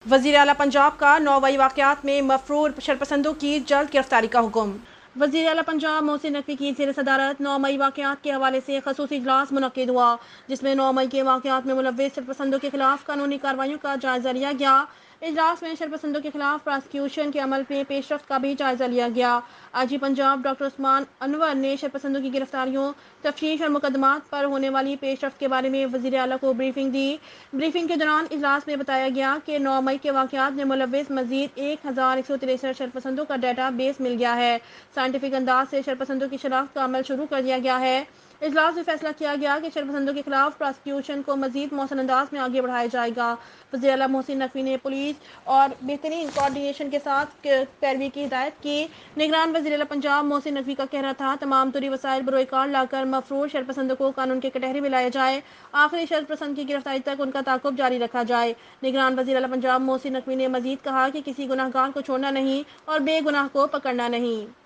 وزیر اعلیٰ پنجاب کا نوآبائی واقعات میں مفرور شرپسندوں کی جلد گرفتاری کا حکم۔ وزیر اعلیٰ پنجاب محسن نقوی کی زیر صدارت نوآبائی واقعات کے حوالے سے خصوصی اجلاس منعقد ہوا، جس میں نوآبائی کے واقعات میں ملوث شرپسندوں کے خلاف قانونی کارروائیوں کا جائزہ لیا گیا۔ اجلاس میں شرپسندوں کے خلاف پراسیکیوشن کے عمل میں پیش رفت کا بھی جائزہ لیا گیا۔ آئی جی پنجاب ڈاکٹر عثمان انور نے شرپسندوں کی گرفتاریوں، تفتیش اور مقدمات پر ہونے والی پیش رفت کے بارے میں وزیر اعلیٰ کو بریفنگ دی۔ بریفنگ کے دوران اجلاس میں بتایا گیا کہ 9 مئی کے واقعات میں ملوث مزید 1163 شرپسندوں کا ڈیٹا بیس مل گیا ہے۔ سائنٹیفک انداز سے شرپسندوں کی شناخت کا عمل شروع کر دیا گیا ہے۔ اجلاس میں فیصلہ کیا گیا کہ شرپسندوں کے خلاف پراسیکیوشن کو مزید مؤثر انداز میں آگے بڑھایا جائے گا۔ وزیر اعلیٰ محسن نقوی نے پولیس اور بہترین کوارڈینیشن کے ساتھ پیروی کی ہدایت کی۔ نگران وزیر اعلیٰ پنجاب محسن نقوی کا کہنا تھا، تمام طوری وسائل بروئے کار لا کر مفرور شرپسندوں کو قانون کے کٹہرے میں لایا جائے، آخری شرپسند کی گرفتاری تک ان کا تعاقب جاری رکھا جائے۔ نگران وزیر اعلیٰ پنجاب محسن نقوی نے مزید کہا کہ کسی گنہگار کو چھوڑنا نہیں اور بے گناہ کو پکڑنا نہیں۔